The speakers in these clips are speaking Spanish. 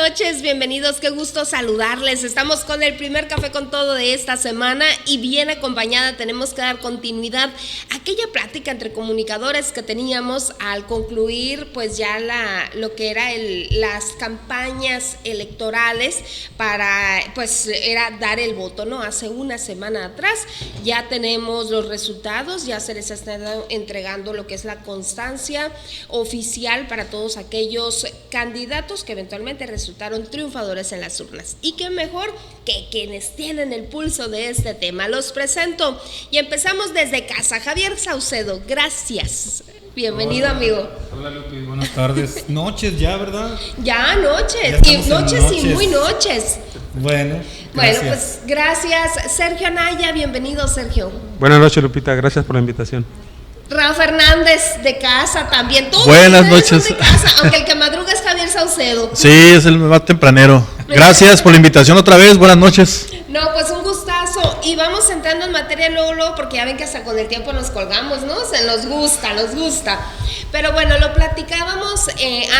noches, bienvenidos, qué gusto saludarles. Estamos con el primer Café con Todo de esta semana y bien acompañada. Tenemos que dar continuidad a aquella plática entre comunicadores que teníamos al concluir pues ya lo que era las campañas electorales para pues era dar el voto, ¿no? Hace una semana atrás ya tenemos los resultados, ya se les está entregando lo que es la constancia oficial para todos aquellos candidatos que eventualmente resultaron triunfadores en las urnas. Y qué mejor que quienes tienen el pulso de este tema. Los presento y empezamos desde casa. Javier Saucedo, gracias. Bienvenido. Hola, amigo. Hola, Lupi, buenas tardes. Noches ya, ¿verdad? Ya, noches. Y noches y muy noches. Bueno, pues gracias. Sergio Anaya, bienvenido, Sergio. Buenas noches, Lupita, gracias por la invitación. Rafa Fernández, de casa también. Todos buenas noches. De casa, aunque el que madruga es Javier Saucedo. Sí, es el más tempranero. Gracias por la invitación otra vez, buenas noches. No, pues un gustazo. Y vamos entrando en materia luego, porque ya ven que hasta con el tiempo nos colgamos, ¿no? Se nos gusta. Pero bueno, lo platicábamos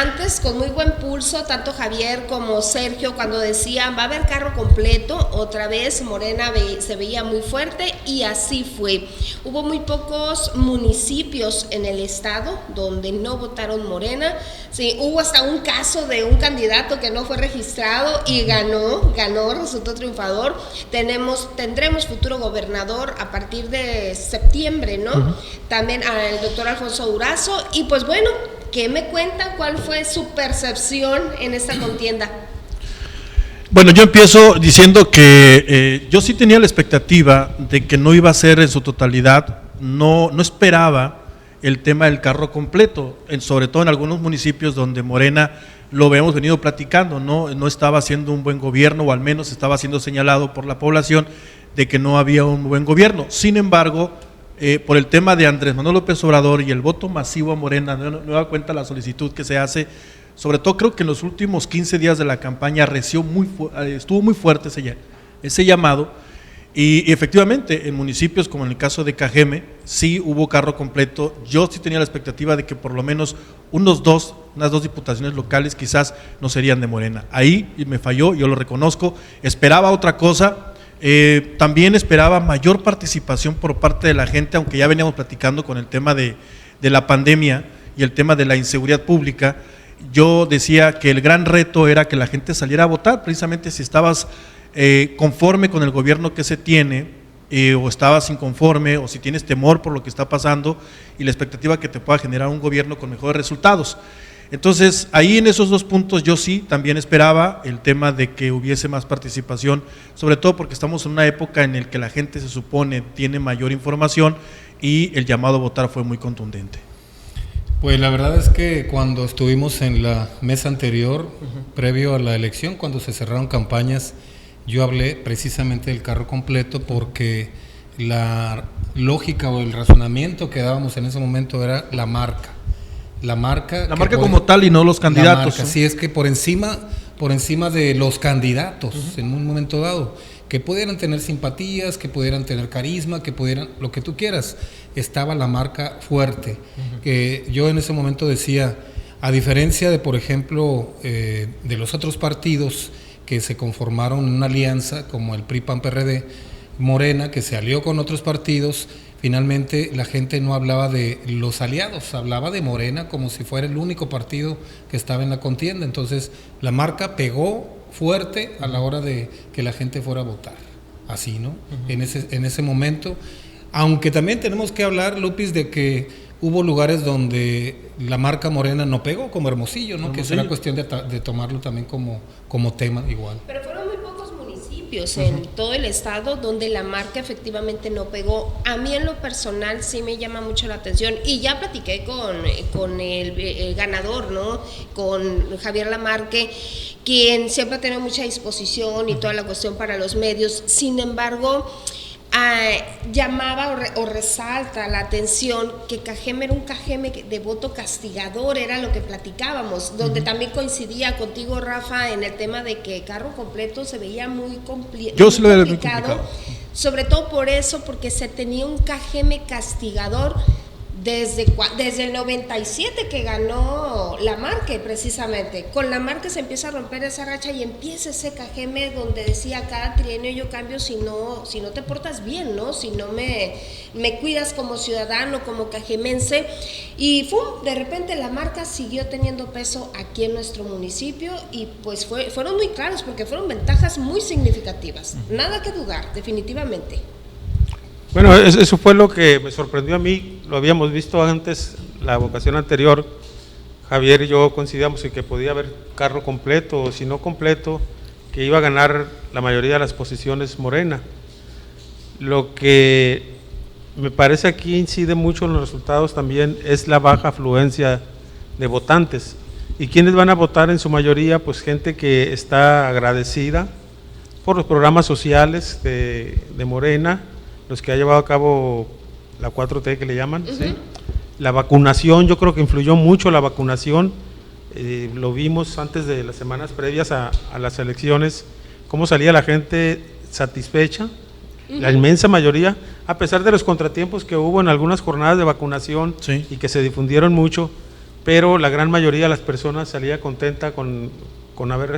antes con muy buen pulso, tanto Javier como Sergio, cuando decían, va a haber carro completo, otra vez Morena se veía muy fuerte y así fue. Hubo muy pocos municipios en el estado donde no votaron Morena. Sí, hubo hasta un caso de un candidato que no fue registrado y ganó, resultó triunfador. Tendremos futuro gobernador a partir de septiembre, ¿no? Uh-huh. También al doctor Alfonso Durazo. Y pues bueno, ¿qué me cuentan? ¿Cuál fue su percepción en esta contienda? Bueno, yo empiezo diciendo que yo sí tenía la expectativa de que no iba a ser en su totalidad, no esperaba el tema del carro completo, sobre todo en algunos municipios donde Morena, lo habíamos venido platicando, no estaba haciendo un buen gobierno, o al menos estaba siendo señalado por la población de que no había un buen gobierno. Sin embargo, por el tema de Andrés Manuel López Obrador y el voto masivo a Morena, no da cuenta la solicitud que se hace, sobre todo creo que en los últimos 15 días de la campaña estuvo muy fuerte ese llamado. Y efectivamente, en municipios como en el caso de Cajeme, sí hubo carro completo. Yo sí tenía la expectativa de que por lo menos unas dos diputaciones locales quizás no serían de Morena. Ahí me falló, yo lo reconozco. Esperaba otra cosa, también esperaba mayor participación por parte de la gente, aunque ya veníamos platicando con el tema de la pandemia y el tema de la inseguridad pública. Yo decía que el gran reto era que la gente saliera a votar, precisamente si estabas conforme con el gobierno que se tiene, o estabas inconforme, o si tienes temor por lo que está pasando y la expectativa que te pueda generar un gobierno con mejores resultados. Entonces, ahí en esos dos puntos yo sí también esperaba el tema de que hubiese más participación, sobre todo porque estamos en una época en la que la gente se supone tiene mayor información y el llamado a votar fue muy contundente. Pues la verdad es que cuando estuvimos en la mesa anterior, previo a la elección, cuando se cerraron campañas, yo hablé precisamente del carro completo porque la lógica o el razonamiento que dábamos en ese momento era la marca. La marca como tal y no los candidatos. Sí, es que por encima de los candidatos en un momento dado, que pudieran tener simpatías, que pudieran tener carisma, que pudieran, lo que tú quieras, estaba la marca fuerte. Uh-huh. Que yo en ese momento decía, a diferencia de, por ejemplo, de los otros partidos que se conformaron en una alianza como el PRI, PAN, PRD, Morena, que se alió con otros partidos, finalmente la gente no hablaba de los aliados, hablaba de Morena como si fuera el único partido que estaba en la contienda. Entonces la marca pegó fuerte a la hora de que la gente fuera a votar, así, ¿no? Uh-huh. En ese momento, aunque también tenemos que hablar, Lupis, de que hubo lugares donde la marca Morena no pegó, como Hermosillo, ¿no? Que será cuestión de tomarlo también como tema igual. Pero fueron muy pocos municipios en todo el estado donde la marca efectivamente no pegó. A mí en lo personal sí me llama mucho la atención y ya platiqué con el ganador, ¿no? Con Javier Lamarque, quien siempre ha tenido mucha disposición y toda la cuestión para los medios. Sin embargo, llamaba o resalta la atención que Cajeme era un Cajeme de voto castigador, era lo que platicábamos, donde también coincidía contigo, Rafa, en el tema de que carro completo se veía muy complicado, sobre todo por eso, porque se tenía un Cajeme castigador desde el 97 que ganó Lamarque, precisamente. Con Lamarque se empieza a romper esa racha y empieza ese KGM donde decía cada trienio yo cambio si no te portas bien, ¿no? Si no me cuidas como ciudadano, como cajemense. Y de repente la marca siguió teniendo peso aquí en nuestro municipio y pues fueron muy claros porque fueron ventajas muy significativas. Nada que dudar, definitivamente. Bueno, eso fue lo que me sorprendió a mí, lo habíamos visto antes, la vocación anterior, Javier y yo coincidíamos en que podía haber carro completo o si no completo, que iba a ganar la mayoría de las posiciones Morena. Lo que me parece aquí incide mucho en los resultados también es la baja afluencia de votantes. ¿Y quiénes van a votar en su mayoría? Pues gente que está agradecida por los programas sociales de Morena, los que ha llevado a cabo la 4T que le llaman, ¿sí? La vacunación, yo creo que influyó mucho la vacunación, lo vimos antes de las semanas previas a las elecciones, cómo salía la gente satisfecha, la inmensa mayoría, a pesar de los contratiempos que hubo en algunas jornadas de vacunación y que se difundieron mucho, pero la gran mayoría de las personas salía contenta por haber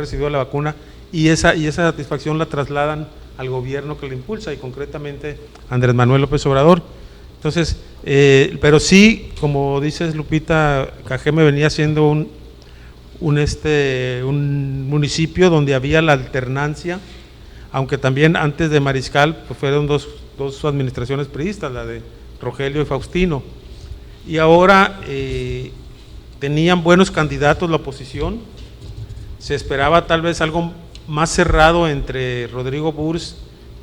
recibido la vacuna y esa satisfacción la trasladan al gobierno que lo impulsa y concretamente Andrés Manuel López Obrador. Entonces, pero sí, como dices Lupita, Cajeme venía siendo un municipio donde había la alternancia, aunque también antes de Mariscal pues fueron dos administraciones priistas, la de Rogelio y Faustino, y ahora tenían buenos candidatos la oposición, se esperaba tal vez algo más cerrado entre Rodrigo Burs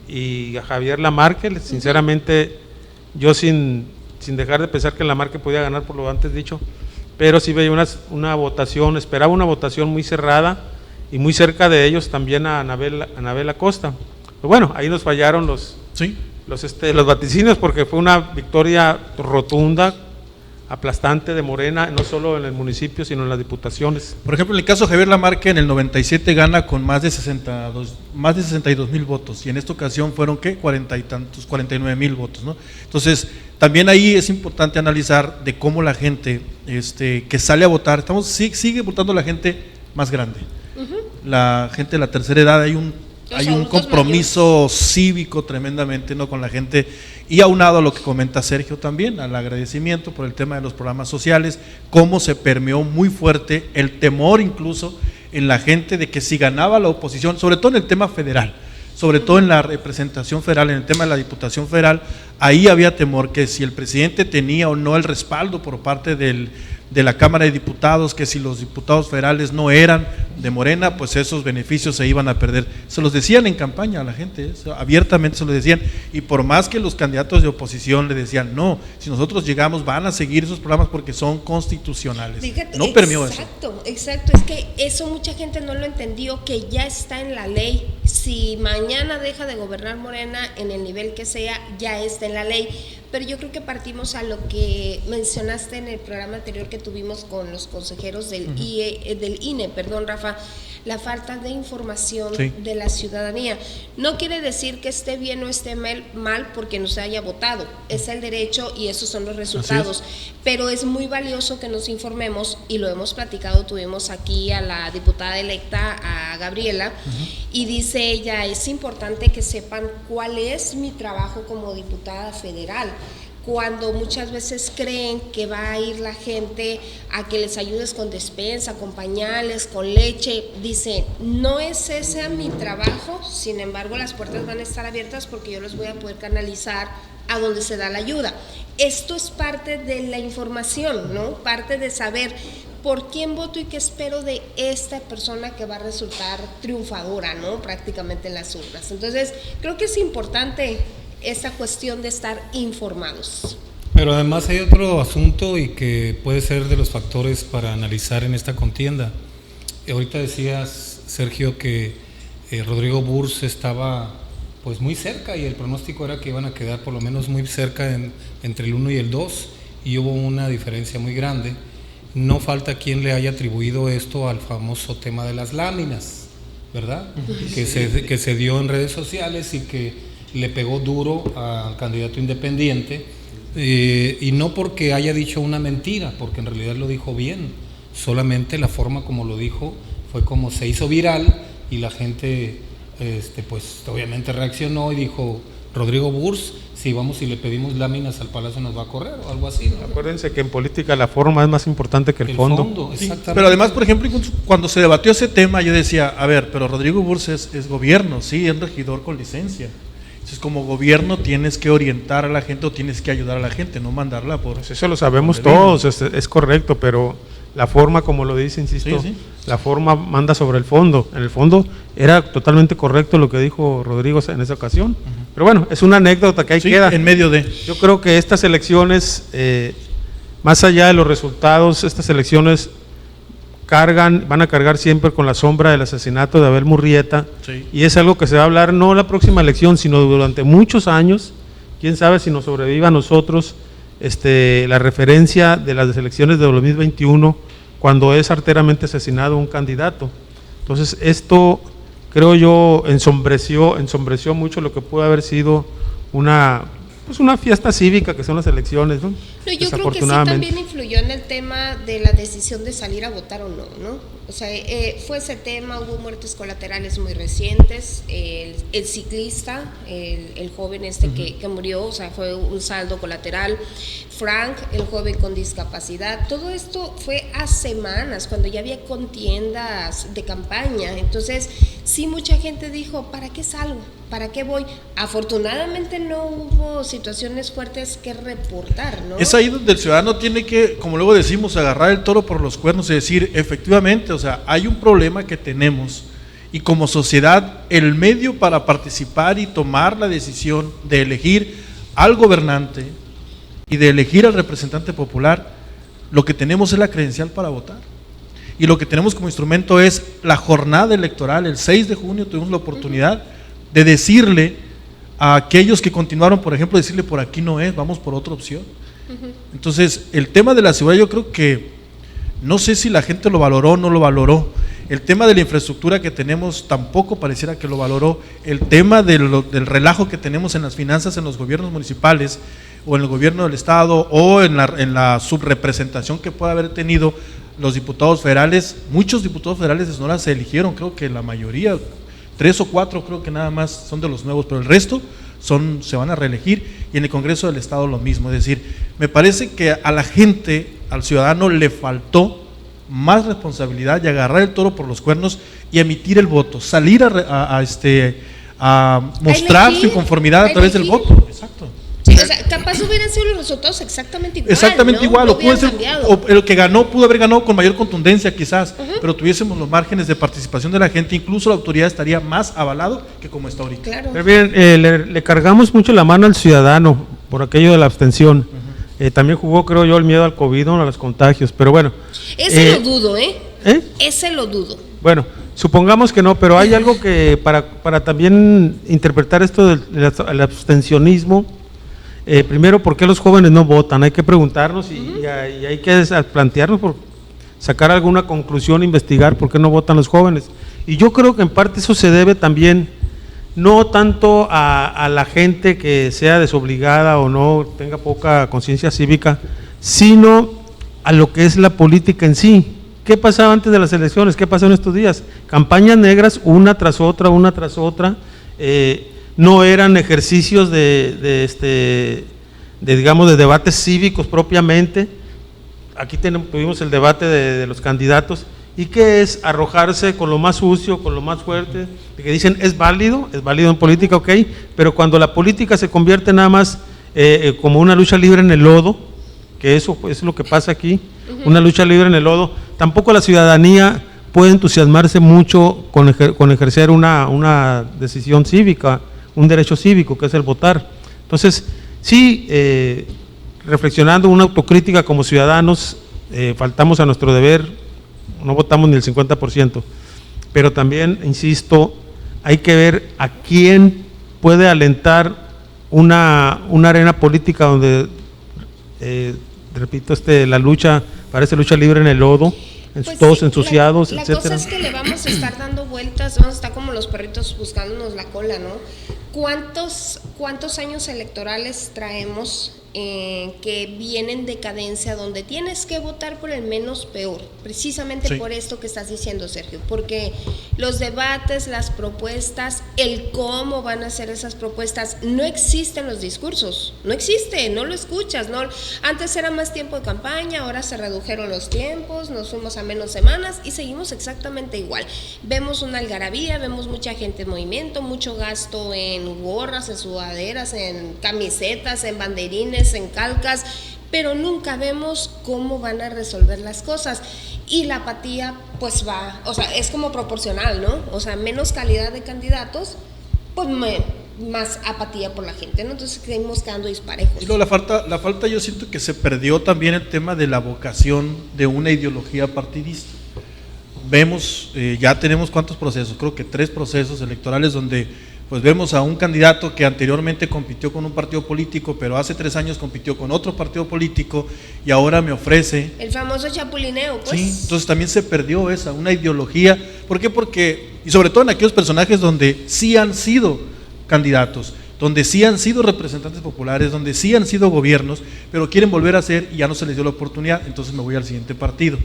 y Javier Lamarque. Sinceramente, yo sin dejar de pensar que Lamarque podía ganar por lo antes dicho, pero sí veía una votación, esperaba una votación muy cerrada y muy cerca de ellos también a Anabel Acosta. Pero bueno, ahí nos fallaron los vaticinios porque fue una victoria rotunda, aplastante de Morena, no solo en el municipio, sino en las diputaciones. Por ejemplo, en el caso de Javier Lamarque, en el 97 gana con más de 62,000 votos, y en esta ocasión fueron, ¿qué? 49,000 votos, ¿no? Entonces, también ahí es importante analizar de cómo la gente que sale a votar, sigue votando la gente más grande, la gente de la tercera edad, hay un compromiso cívico tremendamente, ¿no?, con la gente, y aunado a lo que comenta Sergio también, al agradecimiento por el tema de los programas sociales, cómo se permeó muy fuerte el temor incluso en la gente de que si ganaba la oposición, sobre todo en el tema federal, sobre todo en la representación federal, en el tema de la Diputación Federal, ahí había temor que si el presidente tenía o no el respaldo por parte de la Cámara de Diputados, que si los diputados federales no eran de Morena, pues esos beneficios se iban a perder. Se los decían en campaña a la gente, abiertamente se lo decían, y por más que los candidatos de oposición le decían, no, si nosotros llegamos van a seguir esos programas porque son constitucionales. Fíjate, no permitió eso. Exacto, es que eso mucha gente no lo entendió, que ya está en la ley. Si mañana deja de gobernar Morena en el nivel que sea, ya está en la ley. Pero yo creo que partimos a lo que mencionaste en el programa anterior que tuvimos con los consejeros del INE, Rafa, la falta de información de la ciudadanía. No quiere decir que esté bien o esté mal porque no se haya votado, es el derecho y esos son los resultados, pero es muy valioso que nos informemos y lo hemos platicado, tuvimos aquí a la diputada electa, a Gabriela, y dice ella, es importante que sepan cuál es mi trabajo como diputada federal, cuando muchas veces creen que va a ir la gente a que les ayudes con despensa, con pañales, con leche, dice, no es ese mi trabajo, sin embargo las puertas van a estar abiertas porque yo los voy a poder canalizar a donde se da la ayuda. Esto es parte de la información, ¿no? Parte de saber por quién voto y qué espero de esta persona que va a resultar triunfadora, ¿no? Prácticamente en las urnas. Entonces, creo que es importante esta cuestión de estar informados. Pero además hay otro asunto y que puede ser de los factores para analizar en esta contienda. Ahorita decías, Sergio, que Rodrigo Burs estaba pues muy cerca y el pronóstico era que iban a quedar por lo menos muy cerca entre el 1 y el 2 y hubo una diferencia muy grande. No falta quien le haya atribuido esto al famoso tema de las láminas, ¿verdad? Que se dio en redes sociales y que le pegó duro al candidato independiente Y no porque haya dicho una mentira, porque en realidad lo dijo bien, solamente la forma como lo dijo fue como se hizo viral y la gente pues obviamente reaccionó y dijo: Rodrigo Burs, si vamos y le pedimos láminas al Palacio nos va a correr o algo así, ¿no? Acuérdense que en política la forma es más importante que el fondo. Sí, pero además, por ejemplo, cuando se debatió ese tema, yo decía, a ver, pero Rodrigo Burs es gobierno, sí, es regidor con licencia. Entonces, como gobierno tienes que orientar a la gente o tienes que ayudar a la gente, no mandarla por... Pues eso lo sabemos todos, es correcto, pero la forma, como lo dice, insisto, sí. La forma manda sobre el fondo. En el fondo era totalmente correcto lo que dijo Rodrigo en esa ocasión. Pero bueno, es una anécdota que ahí queda. En medio de... Yo creo que estas elecciones, más allá de los resultados, estas elecciones van a cargar siempre con la sombra del asesinato de Abel Murrieta, sí. Y es algo que se va a hablar no la próxima elección, sino durante muchos años. Quién sabe si nos sobreviva a nosotros la referencia de las elecciones de 2021, cuando es arteramente asesinado un candidato. Entonces esto, creo yo, ensombreció mucho lo que pudo haber sido una fiesta cívica que son las elecciones, ¿no? No, yo creo que sí también influyó en el tema de la decisión de salir a votar o no, ¿no? O sea, fue ese tema, hubo muertes colaterales muy recientes, el ciclista, el joven que murió, o sea, fue un saldo colateral, Frank, el joven con discapacidad, todo esto fue a semanas, cuando ya había contiendas de campaña. Entonces, sí, mucha gente dijo, ¿para qué salgo? ¿Para qué voy? Afortunadamente no hubo situaciones fuertes que reportar, ¿no? Es ahí donde el ciudadano tiene que, como luego decimos, agarrar el toro por los cuernos y decir, efectivamente, o sea, hay un problema que tenemos y como sociedad el medio para participar y tomar la decisión de elegir al gobernante y de elegir al representante popular, lo que tenemos es la credencial para votar. Y lo que tenemos como instrumento es la jornada electoral. El 6 de junio tuvimos la oportunidad de decirle a aquellos que continuaron, por ejemplo, decirle por aquí no es, vamos por otra opción. Entonces, el tema de la seguridad, yo creo que, no sé si la gente lo valoró o no lo valoró. El tema de la infraestructura que tenemos tampoco pareciera que lo valoró. El tema del relajo que tenemos en las finanzas en los gobiernos municipales o en el gobierno del estado o en la subrepresentación que pueda haber tenido los diputados federales. Muchos diputados federales de Sonora se eligieron, creo que la mayoría, 3 o 4 creo que nada más son de los nuevos, pero el resto se van a reelegir, y en el Congreso del Estado lo mismo. Es decir, me parece que a la gente, al ciudadano le faltó más responsabilidad y agarrar el toro por los cuernos y emitir el voto, salir a mostrar su inconformidad a través del voto. Exacto. Sí, o sea, capaz hubieran sido los resultados exactamente igual. Exactamente, ¿no? Igual, o el que ganó pudo haber ganado con mayor contundencia quizás, pero tuviésemos los márgenes de participación de la gente, incluso la autoridad estaría más avalado que como está ahorita. Claro. Pero bien, le cargamos mucho la mano al ciudadano por aquello de la abstención. También jugó, creo yo, el miedo al COVID, ¿no? A los contagios, pero bueno. Ese lo dudo, Ese lo dudo. Bueno, supongamos que no, pero hay algo que para también interpretar esto del abstencionismo. Primero, ¿por qué los jóvenes no votan? Hay que preguntarnos y hay que plantearnos, por sacar alguna conclusión, investigar por qué no votan los jóvenes. Y yo creo que en parte eso se debe también, no tanto a la gente que sea desobligada o no tenga poca conciencia cívica, sino a lo que es la política en sí. ¿Qué pasaba antes de las elecciones? ¿Qué pasó en estos días? Campañas negras, una tras otra, no eran ejercicios digamos, de debates cívicos propiamente. Aquí tuvimos el debate de los candidatos, y que es arrojarse con lo más sucio, con lo más fuerte, que dicen es válido en política, ok, pero cuando la política se convierte nada más como una lucha libre en el lodo, que eso es lo que pasa aquí, una lucha libre en el lodo, tampoco la ciudadanía puede entusiasmarse mucho con ejercer una decisión cívica, un derecho cívico que es el votar. Entonces, sí, reflexionando, una autocrítica como ciudadanos, faltamos a nuestro deber, no votamos ni el 50%, pero también, insisto, hay que ver a quién puede alentar una arena política donde, repito, la lucha, parece lucha libre en el lodo, pues todos ensuciados, la etcétera. La cosa es que le vamos a estar dando vueltas, vamos a estar como los perritos buscándonos la cola, ¿no? ¿Cuántos años electorales traemos que viene en decadencia, donde tienes que votar por el menos peor, precisamente Sí. por esto que estás diciendo, Sergio, porque los debates, las propuestas, el cómo van a hacer esas propuestas, no existen los discursos, no existe, no lo escuchas, no. Antes era más tiempo de campaña, ahora se redujeron los tiempos, nos fuimos a menos semanas y seguimos exactamente igual. Vemos una algarabía, vemos mucha gente en movimiento, mucho gasto en gorras, en sudaderas, en camisetas, en banderines, en calcas, pero nunca vemos cómo van a resolver las cosas. Y la apatía pues va, o sea, es como proporcional, ¿no? O sea, menos calidad de candidatos, pues más apatía por la gente, ¿no? Entonces seguimos quedando disparejos. Y luego la falta yo siento que se perdió también el tema de la vocación de una ideología partidista. Vemos, ya tenemos cuántos procesos, creo que 3 procesos electorales donde pues vemos a un candidato que anteriormente compitió con un partido político, pero hace 3 años compitió con otro partido político y ahora me ofrece. El famoso chapulineo, pues. Sí, entonces también se perdió una ideología. ¿Por qué? Porque, y sobre todo en aquellos personajes donde sí han sido candidatos, donde sí han sido representantes populares, donde sí han sido gobiernos, pero quieren volver a ser y ya no se les dio la oportunidad, entonces me voy al siguiente partido.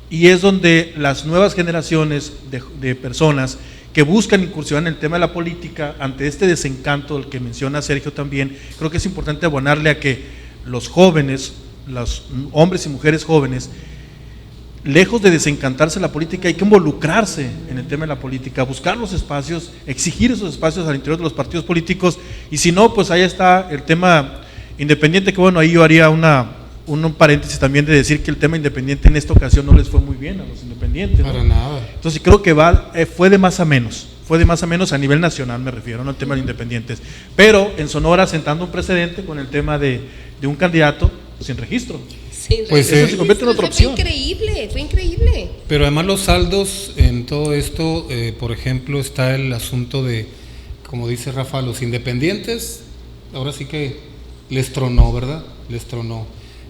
Y es donde las nuevas generaciones de personas que buscan incursionar en el tema de la política, ante este desencanto del que menciona Sergio también, creo que es importante abonarle a que los jóvenes, los hombres y mujeres jóvenes, lejos de desencantarse de la política, hay que involucrarse en el tema de la política, buscar los espacios, exigir esos espacios al interior de los partidos políticos, y si no, pues ahí está el tema independiente, que bueno, ahí yo haría un paréntesis también de decir que el tema independiente en esta ocasión no les fue muy bien a los independientes, ¿no? Para nada. Entonces creo que fue de más a menos a nivel nacional, me refiero, no al tema de independientes, pero en Sonora sentando un precedente con el tema de un candidato sin registro. Sí, Pues, eso se convierte en otra opción. Fue increíble. Pero además los saldos en todo esto, por ejemplo, está el asunto de, como dice Rafa, los independientes, ahora sí que les tronó, ¿verdad? Les tronó.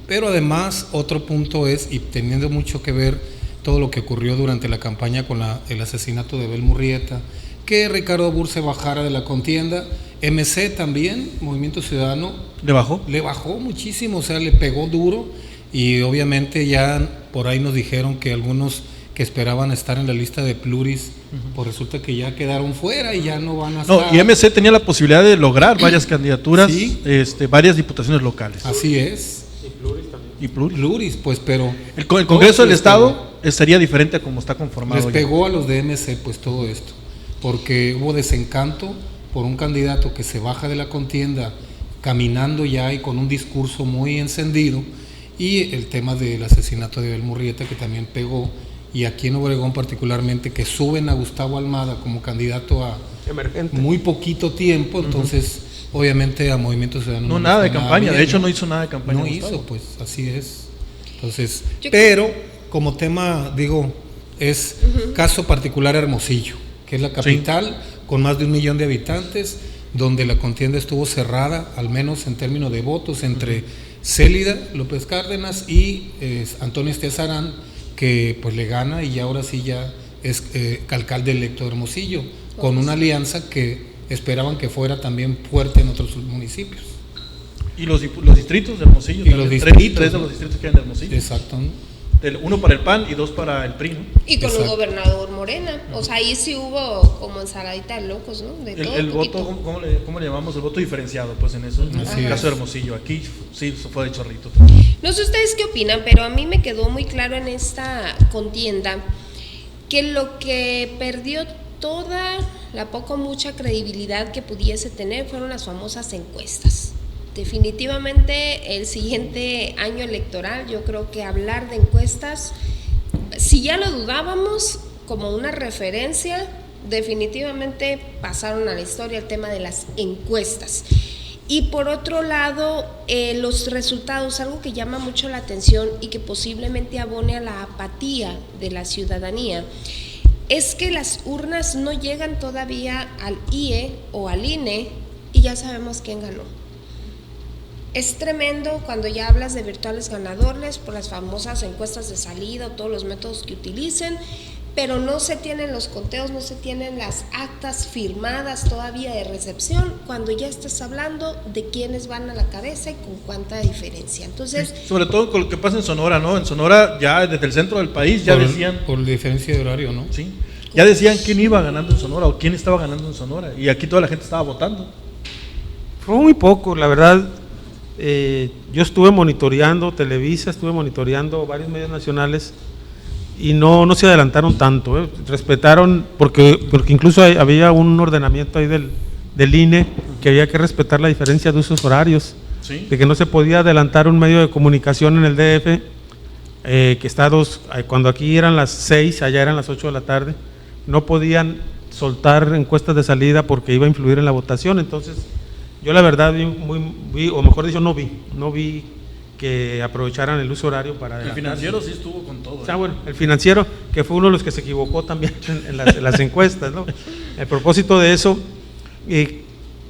Pero además otro punto es, y teniendo mucho que ver todo lo que ocurrió durante la campaña con el asesinato de Abel Murrieta, que Ricardo Burr se bajara de la contienda, MC también, Movimiento Ciudadano, ¿Le bajó? le bajó muchísimo, o sea, le pegó duro, y obviamente ya por ahí nos dijeron que algunos que esperaban estar en la lista de pluris, pues resulta que ya quedaron fuera y ya no van a estar. No, y MC tenía la posibilidad de lograr varias candidaturas, Sí. Varias diputaciones locales. Así es. Y pluris. Pluris, pues, pero El Congreso del les Estado sería diferente a como está conformado. les ya. pegó a los de MC pues todo esto, porque hubo desencanto por un candidato que se baja de la contienda caminando ya y con un discurso muy encendido, y el tema del asesinato de Abel Murrieta, que también pegó, y aquí en Obregón particularmente, que suben a Gustavo Almada como candidato a Emergente. muy poquito tiempo, entonces obviamente a Movimiento Ciudadano No, le nada fue de campaña, bien, de hecho no hizo nada de campaña. no Gustavo. hizo, pues así es. Entonces, Yo pero como tema, digo, es caso particular Hermosillo, que es la capital con más de 1 millón de habitantes, donde la contienda estuvo cerrada, al menos en términos de votos, entre Célida López Cárdenas y Antonio Estiazarán, que pues le gana y ahora sí ya es alcalde electo de Hermosillo, con una alianza que esperaban que fuera también fuerte en otros municipios. Y los distritos de Hermosillo, Y también, los tres distritos, de los distritos que hay en Hermosillo. Exacto, ¿no? Uno para el PAN y 2 para el PRI, ¿no? Y con Exacto. un gobernador Morena. O sea, ahí sí hubo como ensaladita de locos, ¿no? De todo El poquito. voto, ¿cómo le llamamos? El voto diferenciado, pues en eso, en Así el caso es. de Hermosillo. Aquí sí fue de chorrito. No sé ustedes qué opinan, pero a mí me quedó muy claro en esta contienda que lo que perdió toda la poco mucha credibilidad que pudiese tener fueron las famosas encuestas. Definitivamente el siguiente año electoral, yo creo que hablar de encuestas, si ya lo dudábamos como una referencia, definitivamente pasaron a la historia el tema de las encuestas. Y por otro lado, los resultados, algo que llama mucho la atención y que posiblemente abone a la apatía de la ciudadanía, es que las urnas no llegan todavía al IE o al INE y ya sabemos quién ganó. Es tremendo cuando ya hablas de virtuales ganadores por las famosas encuestas de salida o todos los métodos que utilicen, pero no se tienen los conteos, no se tienen las actas firmadas todavía de recepción, cuando ya estás hablando de quiénes van a la cabeza y con cuánta diferencia. Entonces, sobre todo con lo que pasa en Sonora, ¿no? En Sonora ya desde el centro del país ya decían... Por diferencia de horario, ¿no? Sí, ya decían quién iba ganando en Sonora o quién estaba ganando en Sonora, y aquí toda la gente estaba votando. Fue muy poco, la verdad. Yo estuve monitoreando Televisa, estuve monitoreando varios medios nacionales y no se adelantaron tanto, respetaron, porque incluso había un ordenamiento ahí del INE que había que respetar la diferencia de usos horarios, ¿Sí? de que no se podía adelantar un medio de comunicación en el DF, que está cuando aquí eran las 6, allá eran las 8 de la tarde, no podían soltar encuestas de salida porque iba a influir en la votación. Entonces yo la verdad o mejor dicho no vi que aprovecharan el uso horario para El Financiero sí estuvo con todo. Bueno, el Financiero, que fue uno de los que se equivocó también en las encuestas, ¿no? A propósito de eso,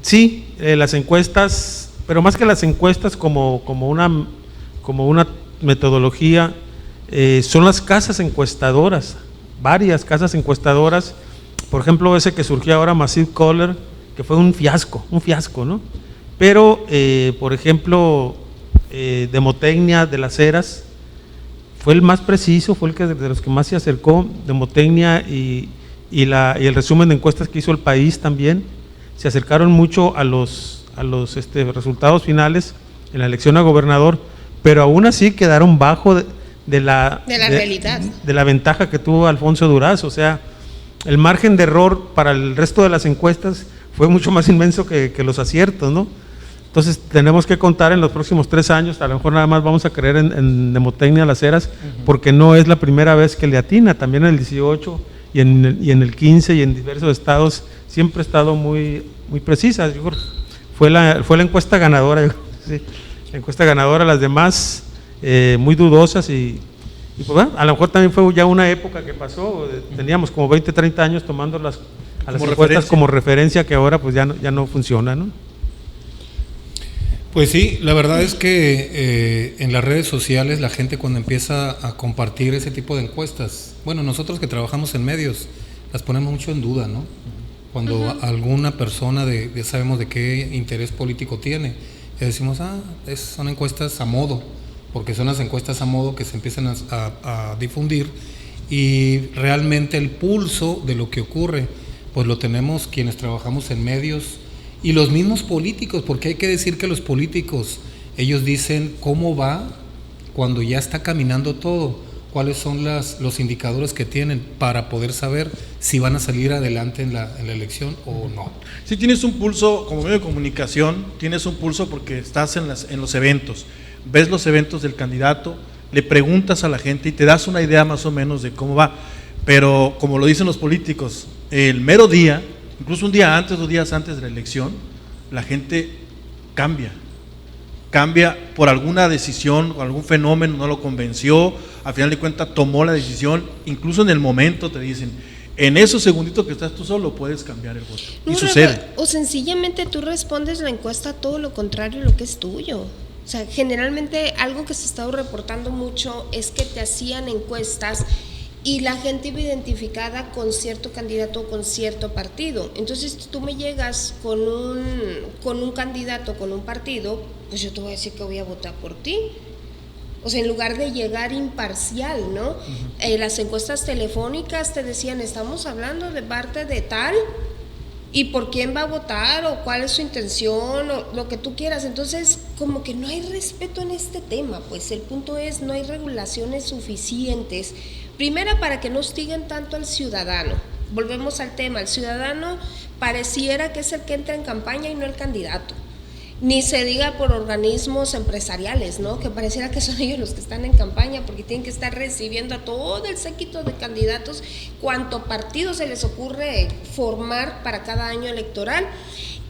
sí, las encuestas, pero más que las encuestas como una metodología, son las casas encuestadoras, varias casas encuestadoras, por ejemplo ese que surgió ahora, Massive Caller, que fue un fiasco, ¿no? Pero, por ejemplo, Demotecnia de las Heras fue el más preciso, fue el que de los que más se acercó. Demotecnia y el resumen de encuestas que hizo El País también se acercaron mucho a los resultados finales en la elección a gobernador, pero aún así quedaron bajo de la realidad, de la ventaja que tuvo Alfonso Durazo. O sea, el margen de error para el resto de las encuestas fue mucho más inmenso que los aciertos, ¿no? Entonces tenemos que contar en los próximos 3 años, a lo mejor nada más vamos a creer en Demotecnia Las Heras, porque no es la primera vez que le atina, también en el 18 y en el 15 y en diversos estados siempre ha estado muy precisa. Yo creo que fue la encuesta ganadora, sí, la encuesta ganadora, las demás muy dudosas y pues bueno, a lo mejor también fue ya una época que pasó, teníamos como 20, 30 años tomando a las encuestas como referencia, que ahora pues ya no funciona, ¿no? Pues sí, la verdad es que en las redes sociales la gente cuando empieza a compartir ese tipo de encuestas, bueno, nosotros que trabajamos en medios, las ponemos mucho en duda, ¿no? Cuando alguna persona sabemos de qué interés político tiene, y decimos, son encuestas a modo, porque son las encuestas a modo que se empiezan a difundir, y realmente el pulso de lo que ocurre, pues lo tenemos quienes trabajamos en medios, y los mismos políticos, porque hay que decir que los políticos, ellos dicen cómo va cuando ya está caminando todo, cuáles son los indicadores que tienen para poder saber si van a salir adelante en la elección o no. Si tienes un pulso como medio de comunicación, tienes un pulso porque estás en los eventos, ves los eventos del candidato, le preguntas a la gente y te das una idea más o menos de cómo va, pero como lo dicen los políticos, el mero día, incluso un día antes, 2 días antes de la elección, la gente cambia por alguna decisión, o algún fenómeno, no lo convenció, al final de cuentas tomó la decisión, incluso en el momento te dicen, en esos segunditos que estás tú solo puedes cambiar el voto, y sucede. O sencillamente tú respondes la encuesta todo lo contrario a lo que es tuyo. O sea, generalmente algo que se ha estado reportando mucho es que te hacían encuestas y la gente iba identificada con cierto candidato o con cierto partido. Entonces, si tú me llegas con un candidato, con un partido, pues yo te voy a decir que voy a votar por ti. O sea, en lugar de llegar imparcial, ¿no? Las encuestas telefónicas te decían, estamos hablando de parte de tal, y por quién va a votar, o cuál es su intención, o lo que tú quieras. Entonces, como que no hay respeto en este tema, pues el punto es, no hay regulaciones suficientes. Primera, para que no hostiguen tanto al ciudadano. Volvemos al tema, el ciudadano pareciera que es el que entra en campaña y no el candidato. Ni se diga por organismos empresariales, ¿no? Que pareciera que son ellos los que están en campaña, porque tienen que estar recibiendo a todo el séquito de candidatos, cuánto partido se les ocurre formar para cada año electoral.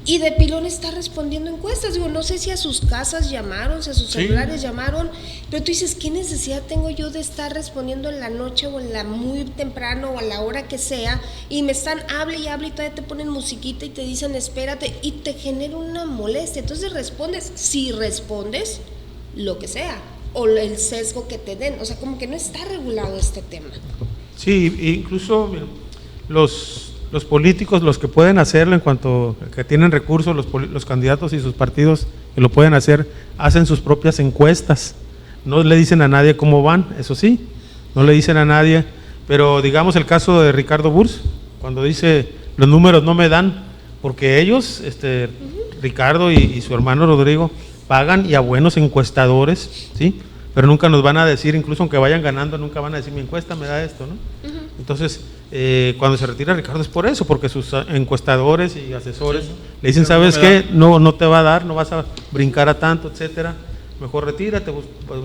Y de pilón está respondiendo encuestas. Digo, no sé si a sus casas llamaron, si a sus celulares llamaron, pero tú dices, ¿qué necesidad tengo yo de estar respondiendo en la noche o en la muy temprano o a la hora que sea? Y me están, hable y todavía te ponen musiquita y te dicen, espérate, y te genera una molestia. Entonces respondes, si respondes, lo que sea, o el sesgo que te den. O sea, como que no está regulado este tema. Sí, incluso mira, los políticos, los que pueden hacerlo en cuanto que tienen recursos, los candidatos y sus partidos que lo pueden hacer, hacen sus propias encuestas. No le dicen a nadie cómo van, eso sí, no le dicen a nadie, pero digamos el caso de Ricardo Burs, cuando dice los números no me dan, porque ellos, Ricardo y su hermano Rodrigo, pagan y a buenos encuestadores, ¿sí? Pero nunca nos van a decir, incluso aunque vayan ganando, nunca van a decir mi encuesta me da esto, ¿no? Entonces, cuando se retira Ricardo es por eso, porque sus encuestadores y asesores le dicen, ¿sabes qué? No te va a dar, no vas a brincar a tanto, etcétera. Mejor retírate,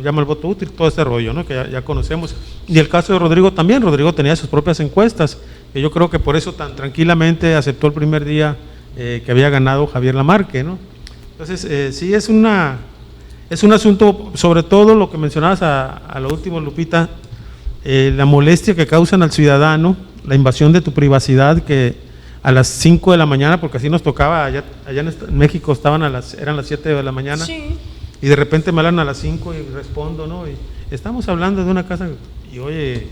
llama el voto útil, todo este rollo, ¿no? Que ya conocemos. Y el caso de Rodrigo también, Rodrigo tenía sus propias encuestas, que yo creo que por eso tan tranquilamente aceptó el primer día que había ganado Javier Lamarque, ¿no? Entonces, sí es un asunto, sobre todo lo que mencionabas a lo último, Lupita, la molestia que causan al ciudadano, la invasión de tu privacidad, que a las 5 de la mañana, porque así nos tocaba, allá en México eran las 7 de la mañana, Sí. y de repente me hablan a las 5 y respondo, ¿no? Y estamos hablando de una casa, y oye,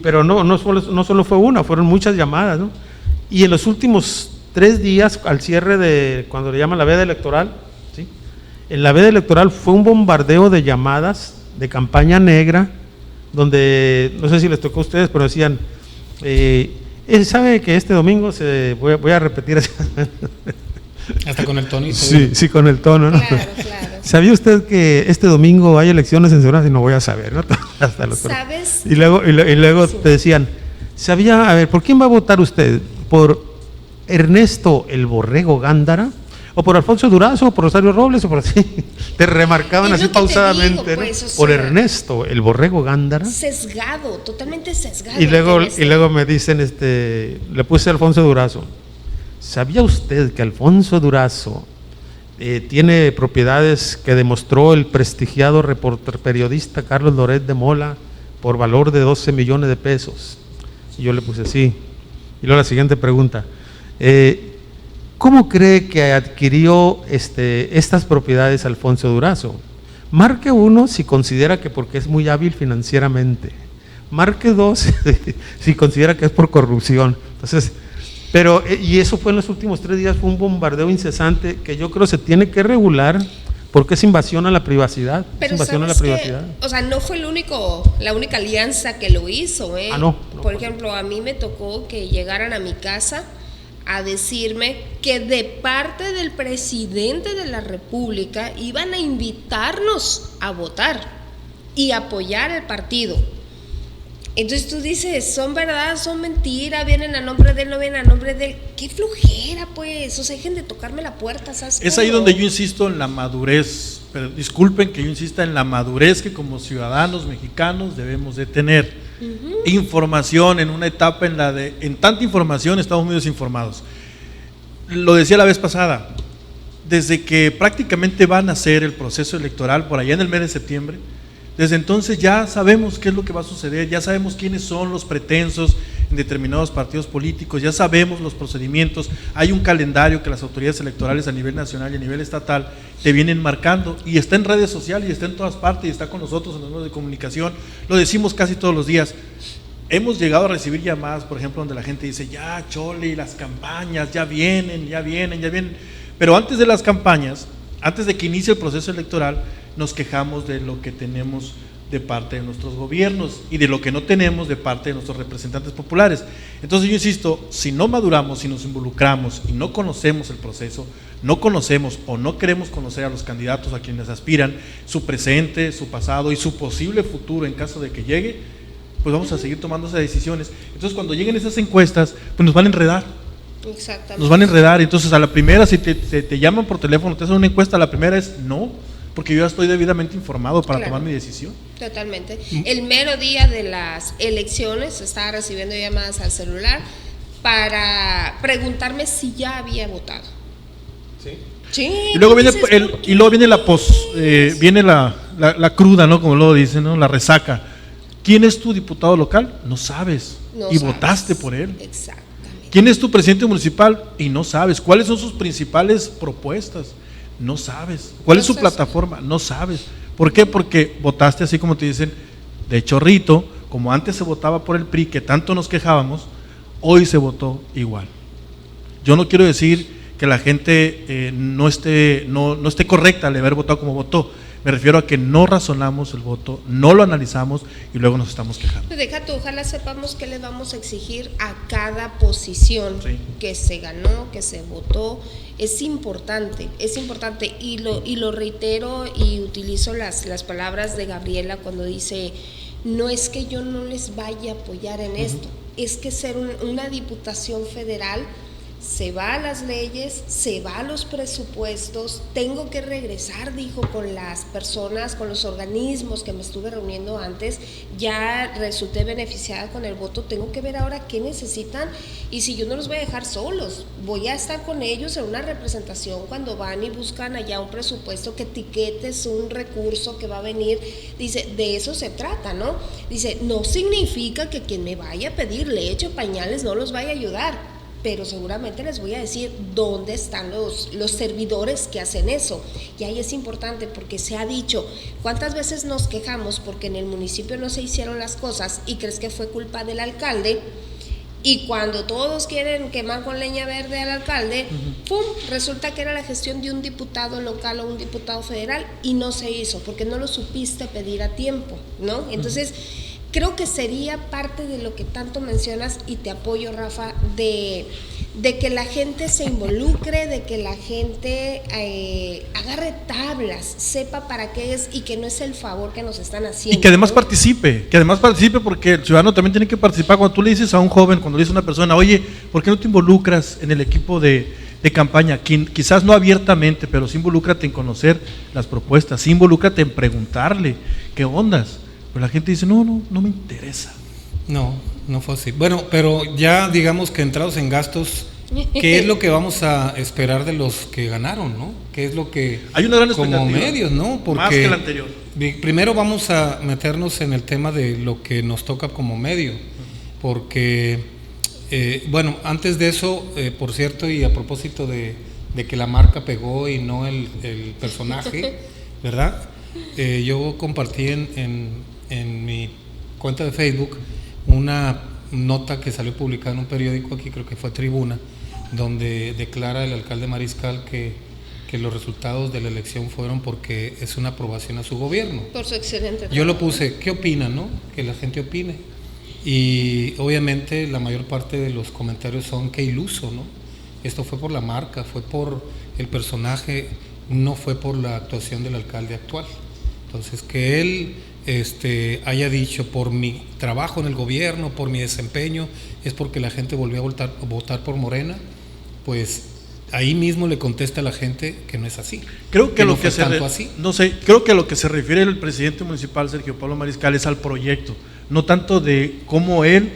pero no solo fue una, fueron muchas llamadas, ¿no? Y en los últimos 3 días, al cierre de, cuando le llaman la veda electoral, ¿sí? En la veda electoral fue un bombardeo de llamadas de campaña negra, donde, no sé si les tocó a ustedes, pero decían, ¿sabe que este domingo voy a repetir así? Hasta con el tonito. Sí, con el tono, ¿no? Claro. ¿Sabía usted que este domingo hay elecciones en Sonora? Y no voy a saber, ¿no? Hasta los ¿Sabes? y luego sí. Te decían, ¿sabía? A ver, ¿por quién va a votar usted? ¿Por Ernesto el Borrego Gándara? ¿O por Alfonso Durazo? ¿O por Rosario Robles? ¿O por así? Te remarcaban así pausadamente, digo, pues, ¿no? Por Ernesto el Borrego Gándara. Sesgado, totalmente sesgado. Y luego me dicen, le puse Alfonso Durazo. ¿Sabía usted que Alfonso Durazo tiene propiedades que demostró el prestigiado periodista Carlos Loret de Mola por valor de 12 millones de pesos? Y yo le puse sí. Y luego la siguiente pregunta, ¿cómo cree que adquirió estas propiedades Alfonso Durazo? Marque 1 si considera que porque es muy hábil financieramente. Marque 2 si considera que es por corrupción. Entonces, y eso fue en los últimos 3 días, fue un bombardeo incesante que yo creo se tiene que regular porque es invasión a la privacidad. Pero es invasión a la privacidad. O sea, no fue la única alianza que lo hizo, ¿eh? No, por ejemplo, a mí me tocó que llegaran a mi casa a decirme que de parte del presidente de la República iban a invitarnos a votar y apoyar el partido. Entonces tú dices, son verdad, son mentira, vienen a nombre de él, no vienen a nombre de él. Qué flojera, pues. O sea, dejen de tocarme la puerta, ¿sabes? Es ahí donde yo insisto en la madurez, pero disculpen que yo insista en la madurez que como ciudadanos mexicanos debemos de tener. Información en una etapa en tanta información estamos muy desinformados. Lo decía la vez pasada, desde que prácticamente van a hacer el proceso electoral por allá en el mes de septiembre, desde entonces ya sabemos qué es lo que va a suceder, ya sabemos quiénes son los pretensos en determinados partidos políticos, ya sabemos los procedimientos, hay un calendario que las autoridades electorales a nivel nacional y a nivel estatal te vienen marcando y está en redes sociales y está en todas partes y está con nosotros en los medios de comunicación, lo decimos casi todos los días. Hemos llegado a recibir llamadas, por ejemplo, donde la gente dice, ya Chole, las campañas ya vienen, pero antes de las campañas, antes de que inicie el proceso electoral, nos quejamos de lo que tenemos de parte de nuestros gobiernos y de lo que no tenemos de parte de nuestros representantes populares. Entonces yo insisto, si no maduramos, si nos involucramos y no conocemos el proceso, no conocemos o no queremos conocer a los candidatos a quienes aspiran, su presente, su pasado y su posible futuro en caso de que llegue, pues vamos a seguir tomando esas decisiones. Entonces cuando lleguen esas encuestas, pues nos van a enredar. Exactamente. Nos van a enredar, entonces a la primera, si te llaman por teléfono, te hacen una encuesta, la primera es no, porque yo ya estoy debidamente informado para tomar mi decisión. Totalmente. El mero día de las elecciones estaba recibiendo llamadas al celular para preguntarme si ya había votado. Sí. Y luego viene viene la cruda, ¿no? Como luego dicen, ¿no? La resaca. ¿Quién es tu diputado local? No sabes. No y sabes. Votaste por él. Exactamente. ¿Quién es tu presidente municipal? Y no sabes. ¿Cuáles son sus principales propuestas? No sabes. ¿Cuál es su plataforma? No sabes. ¿Por qué? Porque votaste así como te dicen, de chorrito, como antes se votaba por el PRI, que tanto nos quejábamos, hoy se votó igual. Yo no quiero decir que la gente no esté correcta al haber votado como votó. Me refiero a que no razonamos el voto, no lo analizamos y luego nos estamos quejando. Deja tú, ojalá sepamos qué le vamos a exigir a cada posición que se ganó, que se votó. Es importante y lo reitero y utilizo las palabras de Gabriela cuando dice, no es que yo no les vaya a apoyar en esto, es que ser una diputación federal se va a las leyes, se va a los presupuestos, tengo que regresar, dijo, con las personas, con los organismos que me estuve reuniendo antes, ya resulté beneficiada con el voto, tengo que ver ahora qué necesitan y si yo no los voy a dejar solos, voy a estar con ellos en una representación cuando van y buscan allá un presupuesto, que etiquetes un recurso que va a venir, dice, de eso se trata, ¿no? Dice, no significa que quien me vaya a pedir leche o pañales no los vaya a ayudar, pero seguramente les voy a decir dónde están los servidores que hacen eso. Y ahí es importante porque se ha dicho, ¿cuántas veces nos quejamos porque en el municipio no se hicieron las cosas y crees que fue culpa del alcalde? Y cuando todos quieren quemar con leña verde al alcalde, ¡pum!, resulta que era la gestión de un diputado local o un diputado federal y no se hizo porque no lo supiste pedir a tiempo, ¿no? Entonces, creo que sería parte de lo que tanto mencionas y te apoyo, Rafa, de que la gente se involucre, de que la gente agarre tablas, sepa para qué es y que no es el favor que nos están haciendo. Y que además participe, porque el ciudadano también tiene que participar. Cuando tú le dices a un joven, cuando le dices a una persona, oye, ¿por qué no te involucras en el equipo de campaña? Quizás no abiertamente, pero sí involúcrate en conocer las propuestas, sí involúcrate en preguntarle qué ondas. Pero la gente dice, no me interesa. No fue así. Bueno, pero ya digamos que entrados en gastos, ¿qué es lo que vamos a esperar de los que ganaron, no? ¿Qué es lo que hay una gran como medios, no? Porque más que el anterior. Primero vamos a meternos en el tema de lo que nos toca como medio, porque bueno, antes de eso, por cierto, y a propósito de que la marca pegó y no el personaje, ¿verdad? Yo compartí en mi cuenta de Facebook una nota que salió publicada en un periódico aquí, creo que fue Tribuna, donde declara el alcalde Mariscal que los resultados de la elección fueron porque es una aprobación a su gobierno. Por su excelente trabajo. Yo lo puse, ¿qué opinan, no? Que la gente opine. Y obviamente la mayor parte de los comentarios son qué iluso, ¿no? Esto fue por la marca, fue por el personaje, no fue por la actuación del alcalde actual. Entonces, que él haya dicho por mi trabajo en el gobierno, por mi desempeño, es porque la gente volvió a votar por Morena, pues ahí mismo le contesta a la gente que no es así. Creo que creo que a lo que se refiere el presidente municipal Sergio Pablo Mariscal es al proyecto, no tanto de cómo él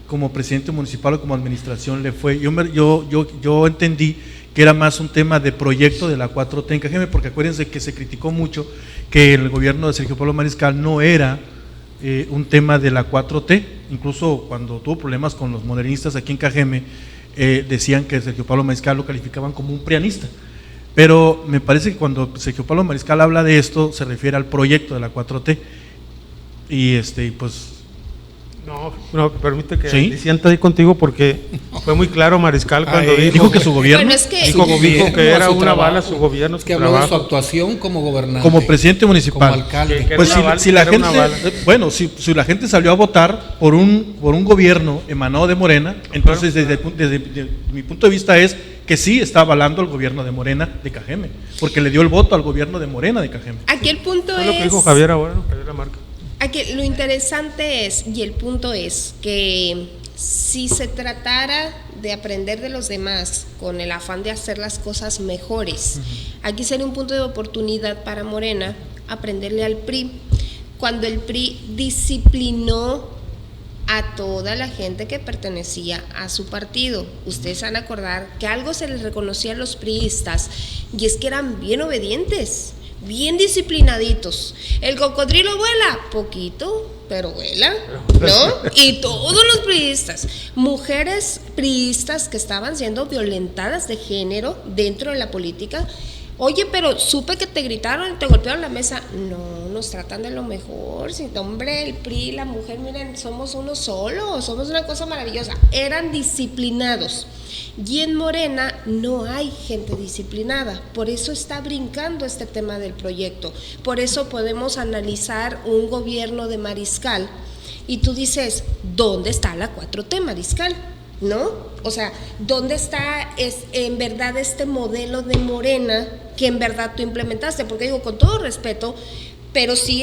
como presidente municipal o como administración le fue. Yo entendí que era más un tema de proyecto de la 4T en Cajeme, porque acuérdense que se criticó mucho que el gobierno de Sergio Pablo Mariscal no era un tema de la 4T, incluso cuando tuvo problemas con los modernistas aquí en Cajeme, decían que Sergio Pablo Mariscal lo calificaban como un prianista, pero me parece que cuando Sergio Pablo Mariscal habla de esto, se refiere al proyecto de la 4T, y pues… No, permite que disienta ahí contigo porque fue muy claro Mariscal cuando dijo que su gobierno, bueno, es que dijo que era una bala su gobierno, es que habló de su actuación como gobernante, como presidente municipal, como alcalde. Pues si la gente, bueno, si la gente salió a votar por un gobierno emanado de Morena, entonces desde mi punto de vista es que sí está avalando al gobierno de Morena de Cajeme, porque le dio el voto al gobierno de Morena de Cajeme. Aquí el punto es lo que dijo Javier ahora, ¿no? Javier Lamarca. Aquí lo interesante es, y el punto es, que si se tratara de aprender de los demás con el afán de hacer las cosas mejores, aquí sería un punto de oportunidad para Morena aprenderle al PRI, cuando el PRI disciplinó a toda la gente que pertenecía a su partido. Ustedes van a acordar que algo se les reconocía a los priistas, y es que eran bien obedientes, bien disciplinaditos. El cocodrilo vuela, poquito, pero vuela, ¿no? Y todos los priistas, mujeres priistas que estaban siendo violentadas de género dentro de la política, Oye, pero supe que te gritaron y te golpearon la mesa. No, nos tratan de lo mejor. Si, hombre, el PRI, la mujer, miren, somos uno solo, somos una cosa maravillosa. Eran disciplinados. Y en Morena no hay gente disciplinada. Por eso está brincando este tema del proyecto. Por eso podemos analizar un gobierno de Mariscal. Y tú dices, ¿dónde está la 4T, Mariscal? ¿No? O sea, ¿dónde está en verdad este modelo de Morena que en verdad tú implementaste? Porque digo, con todo respeto, pero si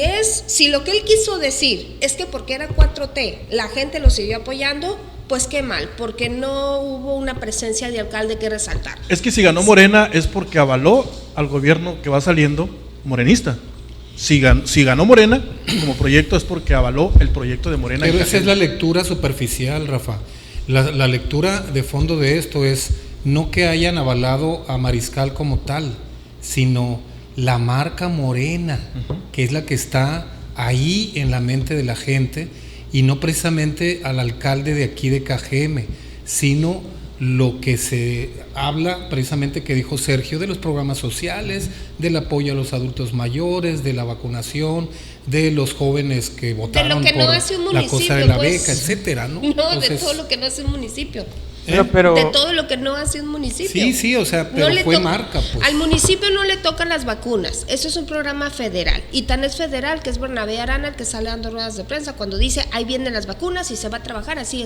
lo que él quiso decir es que porque era 4T, la gente lo siguió apoyando, pues qué mal, porque no hubo una presencia de alcalde que resaltar. Es que si ganó Morena es porque avaló al gobierno que va saliendo morenista. Si ganó Morena como proyecto es porque avaló el proyecto de Morena. Pero esa es la lectura superficial, Rafa. La lectura de fondo de esto es no que hayan avalado a Mariscal como tal, sino la marca Morena, que es la que está ahí en la mente de la gente, y no precisamente al alcalde de aquí de KGM, sino lo que se habla precisamente que dijo Sergio, de los programas sociales, del apoyo a los adultos mayores, de la vacunación, de los jóvenes que votaron de lo que por no hace un la cosa de la beca, etcétera, ¿no? No, Entonces, de todo lo que no hace un municipio. Pero De todo lo que no hace un municipio. Sí, o sea, pero No fue marca, pues. Al municipio no le tocan las vacunas. Eso es un programa federal. Y tan es federal que es Bernabé Arana el que sale dando ruedas de prensa cuando dice, ahí vienen las vacunas y se va a trabajar así.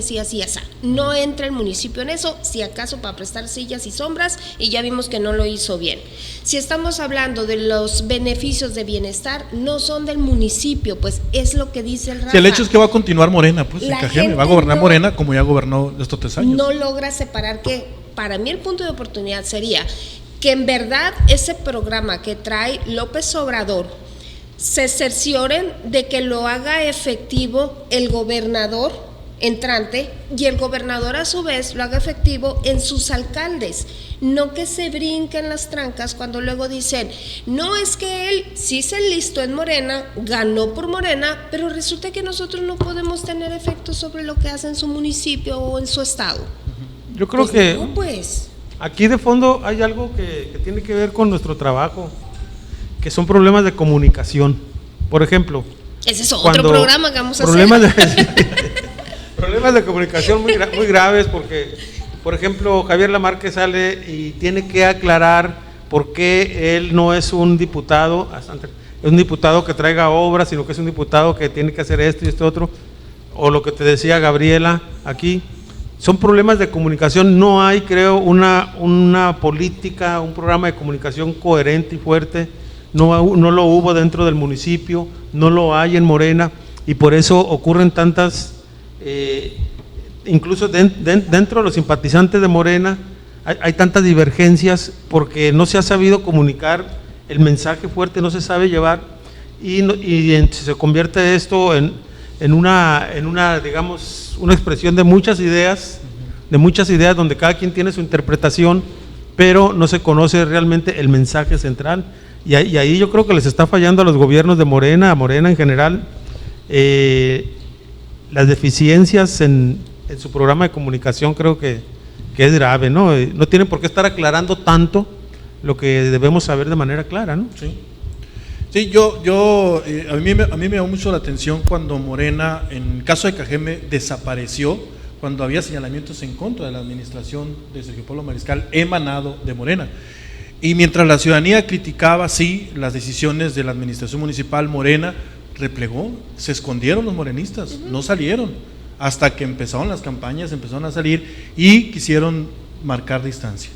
No entra el municipio en eso, si acaso para prestar sillas y sombras, y ya vimos que no lo hizo bien. Si estamos hablando de los beneficios de bienestar, no son del municipio, pues es lo que dice el Rafa. Si el hecho es que va a continuar Morena, pues en La KGM gente va a gobernar no- Morena como ya gobernó estos 3 años. No logra separar que para mí el punto de oportunidad sería que en verdad ese programa que trae López Obrador se cercioren de que lo haga efectivo el gobernador entrante y el gobernador a su vez lo haga efectivo en sus alcaldes, no que se brinquen las trancas cuando luego dicen, no, es que él sí se enlistó en Morena, ganó por Morena, pero resulta que nosotros no podemos tener efecto sobre lo que hace en su municipio o en su estado. yo creo Pues que no, pues. aquí de fondo hay algo que tiene que ver con nuestro trabajo, que son problemas de comunicación. Por ejemplo, Ese es otro cuando programa que vamos a problemas hacer. problemas de comunicación muy graves, porque, por ejemplo, Javier Lamarque sale y tiene que aclarar por qué él no es un diputado, es un diputado que traiga obras, sino que es un diputado que tiene que hacer esto y esto otro, o lo que te decía Gabriela aquí. Son problemas de comunicación, no hay, creo, una política, un programa de comunicación coherente y fuerte, no lo hubo dentro del municipio, no lo hay en Morena, y por eso ocurren tantas, incluso dentro de los simpatizantes de Morena, hay tantas divergencias, porque no se ha sabido comunicar el mensaje fuerte, no se sabe llevar, y se convierte esto en una, digamos, una expresión de muchas ideas donde cada quien tiene su interpretación, pero no se conoce realmente el mensaje central, y ahí yo creo que les está fallando a los gobiernos de Morena, a Morena en general, las deficiencias en su programa de comunicación. Creo que es grave, ¿no? No tienen por qué estar aclarando tanto lo que debemos saber de manera clara, ¿no? Sí, a mí me llamó mucho la atención cuando Morena, en el caso de KGM, desapareció, cuando había señalamientos en contra de la administración de Sergio Pablo Mariscal emanado de Morena. Y mientras la ciudadanía criticaba, sí, las decisiones de la administración municipal, Morena replegó, se escondieron los morenistas, no salieron, hasta que empezaron las campañas, empezaron a salir y quisieron marcar distancia.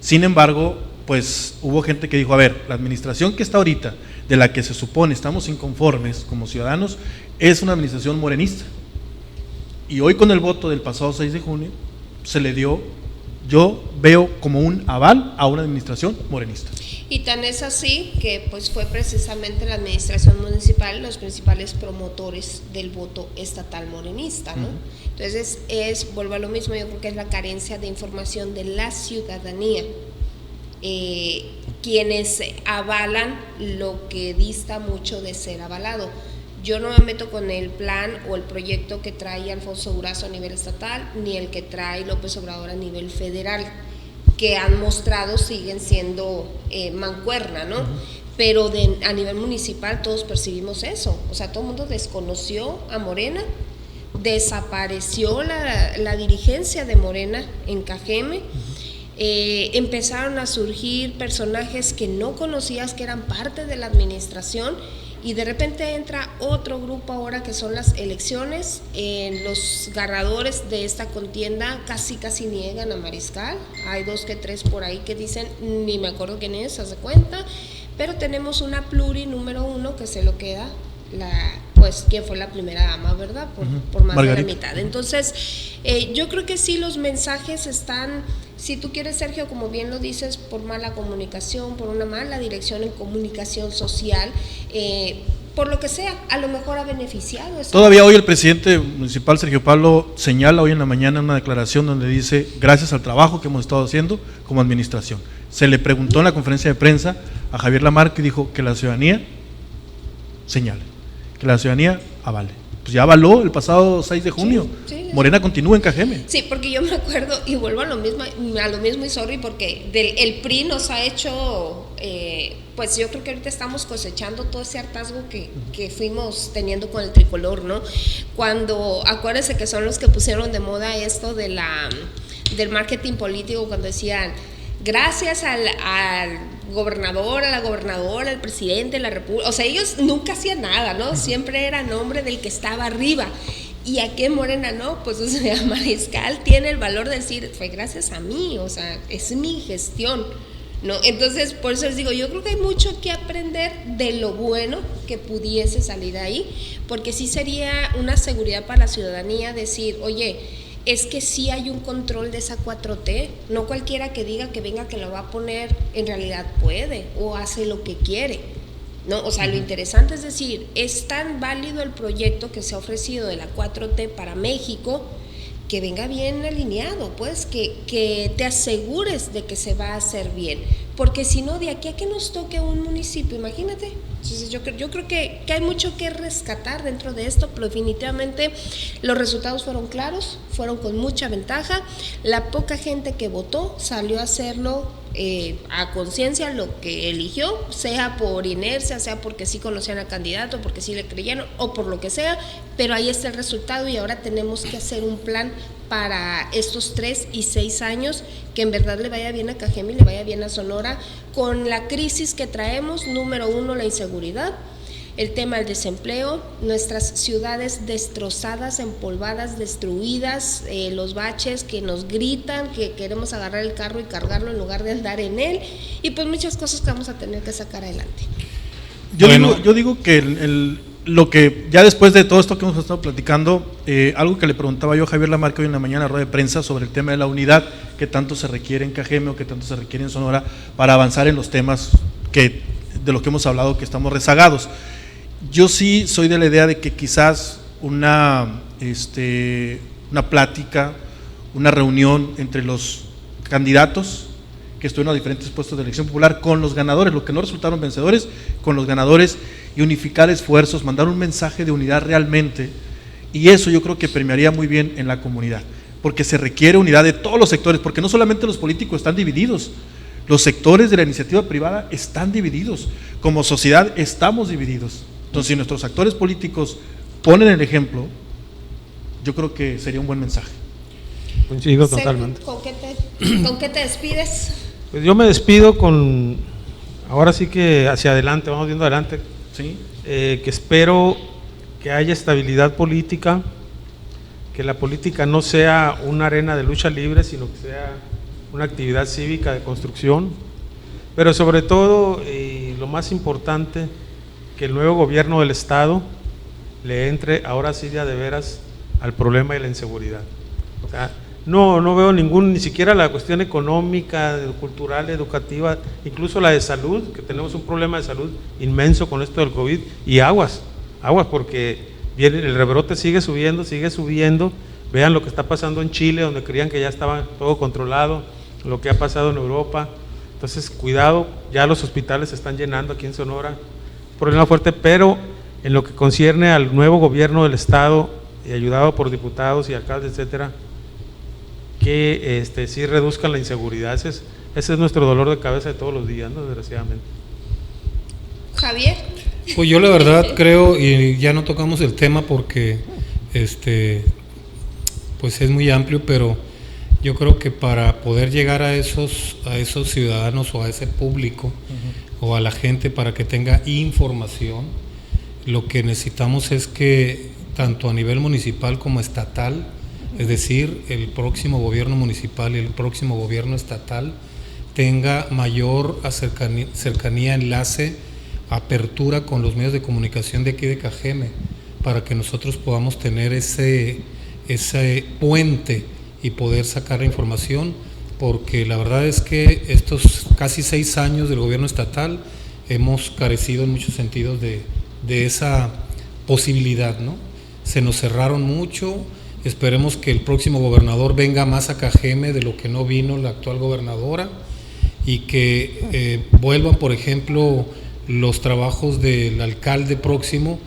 Sin embargo, pues hubo gente que dijo, a ver, la administración que está ahorita, de la que se supone estamos inconformes como ciudadanos, es una administración morenista. Y hoy con el voto del pasado 6 de junio, se le dio, yo veo como un aval a una administración morenista. Y tan es así que pues fue precisamente la administración municipal los principales promotores del voto estatal morenista, ¿no? Entonces vuelvo a lo mismo, yo creo que es la carencia de información de la ciudadanía, quienes avalan lo que dista mucho de ser avalado. Yo no me meto con el plan o el proyecto que trae Alfonso Durazo a nivel estatal, ni el que trae López Obrador a nivel federal. que han mostrado siguen siendo mancuerna, ¿no? Pero a nivel municipal todos percibimos eso, o sea, todo el mundo desconoció a Morena, desapareció la dirigencia de Morena en Cajeme. Empezaron a surgir personajes que no conocías, que eran parte de la administración, y de repente entra otro grupo ahora que son las elecciones. Los ganadores de esta contienda casi niegan a Mariscal. Hay 2 que 3 por ahí que dicen, ni me acuerdo quién es, haz de cuenta, pero tenemos una pluri número 1 que se lo queda pues quien fue la primera dama, ¿verdad? Por más Margarita. de la mitad. Entonces, yo creo que sí, los mensajes están, si tú quieres, Sergio, como bien lo dices, por mala comunicación, por una mala dirección en comunicación social, por lo que sea, a lo mejor ha beneficiado. Todavía hoy el presidente municipal, Sergio Pablo, señala hoy en la mañana una declaración donde dice, gracias al trabajo que hemos estado haciendo como administración. Se le preguntó en la conferencia de prensa a Javier Lamarque y dijo que la ciudadanía señale, que la ciudadanía avale. Pues ya avaló el pasado 6 de junio. Sí, Morena continúa en Cajeme. Sí, porque yo me acuerdo, y vuelvo a lo mismo y sorry, porque el PRI nos ha hecho, pues yo creo que ahorita estamos cosechando todo ese hartazgo que fuimos teniendo con el tricolor, ¿no? Cuando, acuérdense que son los que pusieron de moda esto del marketing político, cuando decían, gracias al gobernador, a la gobernadora, al presidente de la república, o sea, ellos nunca hacían nada, ¿no? Siempre era nombre del que estaba arriba. ¿Y a qué Morena no? Pues, o sea, Mariscal tiene el valor de decir, fue gracias a mí, o sea, es mi gestión, ¿no? Entonces, por eso les digo, yo creo que hay mucho que aprender de lo bueno que pudiese salir ahí, porque sí sería una seguridad para la ciudadanía decir, oye, es que sí hay un control de esa 4T, no cualquiera que diga que venga que lo va a poner, en realidad puede o hace lo que quiere, ¿no? O sea, lo interesante es decir, es tan válido el proyecto que se ha ofrecido de la 4T para México, que venga bien alineado, pues, que te asegures de que se va a hacer bien, porque si no, de aquí a que nos toque un municipio, imagínate. Entonces yo creo que hay mucho que rescatar dentro de esto, pero definitivamente los resultados fueron claros, fueron con mucha ventaja. La poca gente que votó salió a hacerlo a conciencia lo que eligió, sea por inercia, sea porque sí conocían al candidato, porque sí le creyeron o por lo que sea, pero ahí está el resultado y ahora tenemos que hacer un plan para estos 3 y 6 años que en verdad le vaya bien a Cajeme y le vaya bien a Sonora con la crisis que traemos. Número 1, la inseguridad, el tema del desempleo, nuestras ciudades destrozadas, empolvadas, destruidas, los baches que nos gritan, que queremos agarrar el carro y cargarlo en lugar de andar en él, y pues muchas cosas que vamos a tener que sacar adelante. Yo digo que lo que ya después de todo esto que hemos estado platicando, algo que le preguntaba yo a Javier Lamarque hoy en la mañana en rueda de prensa sobre el tema de la unidad, que tanto se requiere en Cajeme o que tanto se requiere en Sonora para avanzar en los temas de los que hemos hablado que estamos rezagados. Yo sí soy de la idea de que quizás una plática, una reunión entre los candidatos que estuvieron a diferentes puestos de elección popular con los ganadores, los que no resultaron vencedores, con los ganadores, y unificar esfuerzos, mandar un mensaje de unidad realmente, y eso yo creo que premiaría muy bien en la comunidad, porque se requiere unidad de todos los sectores, porque no solamente los políticos están divididos, los sectores de la iniciativa privada están divididos, como sociedad estamos divididos. Entonces, si nuestros actores políticos ponen el ejemplo, yo creo que sería un buen mensaje. Coincido totalmente. ¿Con qué te despides? Pues yo me despido con, ahora sí que hacia adelante, vamos viendo adelante, ¿sí? Que espero que haya estabilidad política, que la política no sea una arena de lucha libre, sino que sea una actividad cívica de construcción, pero sobre todo, y lo más importante, que el nuevo gobierno del Estado le entre ahora sí de veras al problema de la inseguridad. O sea, no veo ni siquiera la cuestión económica, cultural, educativa, incluso la de salud, que tenemos un problema de salud inmenso con esto del COVID, y aguas, porque viene, el rebrote sigue subiendo, vean lo que está pasando en Chile, donde creían que ya estaba todo controlado, lo que ha pasado en Europa. Entonces, cuidado, ya los hospitales se están llenando aquí en Sonora, problema fuerte, pero en lo que concierne al nuevo gobierno del Estado, y ayudado por diputados y alcaldes, etcétera, que sí reduzcan la inseguridad. Ese es nuestro dolor de cabeza de todos los días, ¿no? Desgraciadamente. Javier. Pues yo la verdad creo, y ya no tocamos el tema porque pues es muy amplio, pero yo creo que para poder llegar a esos ciudadanos o a ese público o a la gente para que tenga información, lo que necesitamos es que tanto a nivel municipal como estatal, es decir, el próximo gobierno municipal y el próximo gobierno estatal tenga mayor cercanía, enlace, apertura con los medios de comunicación de aquí de Cajeme, para que nosotros podamos tener ese puente y poder sacar la información, porque la verdad es que estos casi 6 años del gobierno estatal hemos carecido en muchos sentidos de esa posibilidad, ¿no? Se nos cerraron mucho. Esperemos que el próximo gobernador venga más a Cajeme de lo que no vino la actual gobernadora, y que vuelvan, por ejemplo, los trabajos del alcalde próximo,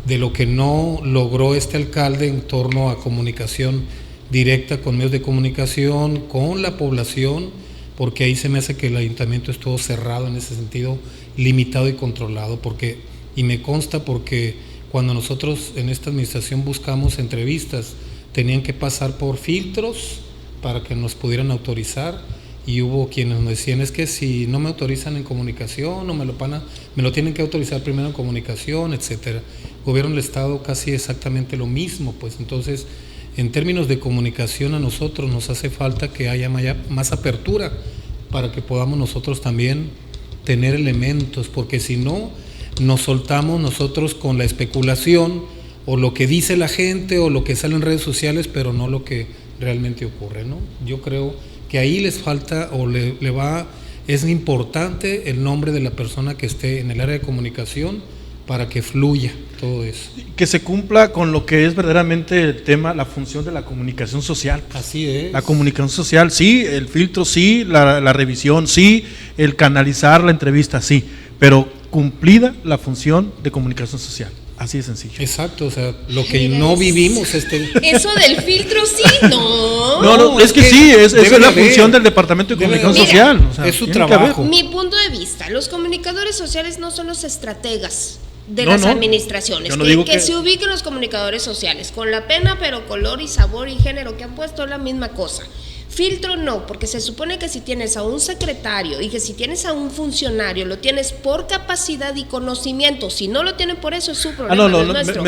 de lo que no logró este alcalde en torno a comunicación directa con medios de comunicación, con la población, porque ahí se me hace que el ayuntamiento estuvo cerrado en ese sentido, limitado y controlado, y me consta porque cuando nosotros en esta administración buscamos entrevistas, tenían que pasar por filtros para que nos pudieran autorizar, y hubo quienes nos decían, es que si no me autorizan en comunicación, o me lo tienen que autorizar primero en comunicación, etcétera. Gobierno del Estado casi exactamente lo mismo, pues entonces, en términos de comunicación a nosotros nos hace falta que haya más apertura para que podamos nosotros también tener elementos, porque si no, nos soltamos nosotros con la especulación o lo que dice la gente o lo que sale en redes sociales, pero no lo que realmente ocurre, ¿no? Yo creo que ahí les falta es importante el nombre de la persona que esté en el área de comunicación para que fluya todo eso. Que se cumpla con lo que es verdaderamente el tema, la función de la comunicación social. Así es. La comunicación social, sí, el filtro, sí, la revisión, sí, el canalizar la entrevista, sí, pero cumplida la función de comunicación social. Así de sencillo. Exacto, o sea, lo que no vivimos Eso del filtro sí, no. No, es que sí, es la función del Departamento de Comunicación Social. O sea, es su trabajo. Mi punto de vista, los comunicadores sociales no son los estrategas de las administraciones. No digo que se ubiquen los comunicadores sociales, con la pena, pero color y sabor y género que han puesto es la misma cosa. Filtro no, porque se supone que si tienes a un secretario y que si tienes a un funcionario, lo tienes por capacidad y conocimiento. Si no lo tienen por eso, es su problema.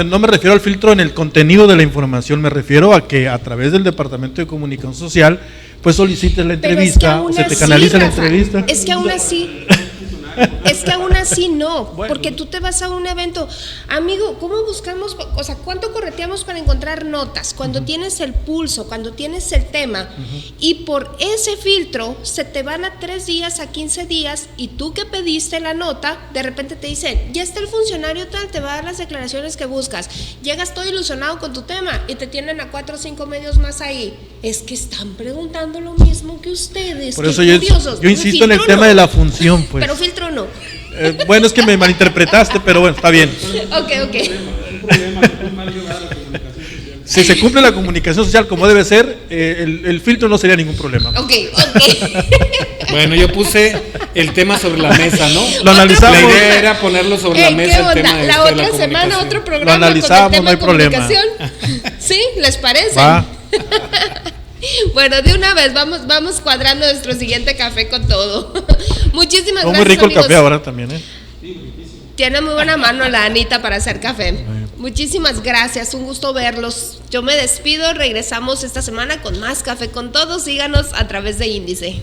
No me refiero al filtro en el contenido de la información, me refiero a que a través del Departamento de Comunicación Social, pues solicites la entrevista, se te canaliza la entrevista. Es que aún así no, bueno, porque tú te vas a un evento, amigo, ¿cómo buscamos, o sea, cuánto correteamos para encontrar notas? Cuando tienes el pulso, cuando tienes el tema, y por ese filtro se te van a 3 días, a 15 días, y tú que pediste la nota, de repente te dicen, ya está el funcionario tal, te va a dar las declaraciones que buscas, llegas todo ilusionado con tu tema, y te tienen a 4 o 5 medios más ahí. Es que están preguntando lo mismo que ustedes. Por eso yo insisto en el tema de la función, pues. Pero filtro no. Bueno, es que me malinterpretaste, pero bueno, está bien. Ok. Si se cumple la comunicación social como debe ser, el filtro no sería ningún problema. Ok. Bueno, yo puse el tema sobre la mesa, ¿no? Lo analizamos. La idea era ponerlo sobre la mesa. ¿Qué onda? La otra semana otro programa lo analizamos, con el tema no hay de comunicación. problema. ¿Sí? ¿Les parece? Va. Bueno, de una vez vamos cuadrando nuestro siguiente café con todo. Muchísimas gracias. Muy rico amigos. el café ahora también, ¿eh? Tiene muy buena mano la Anita para hacer café. Muchísimas gracias, un gusto verlos. Yo me despido, regresamos esta semana con más Café con Todo. Síganos a través de Índice.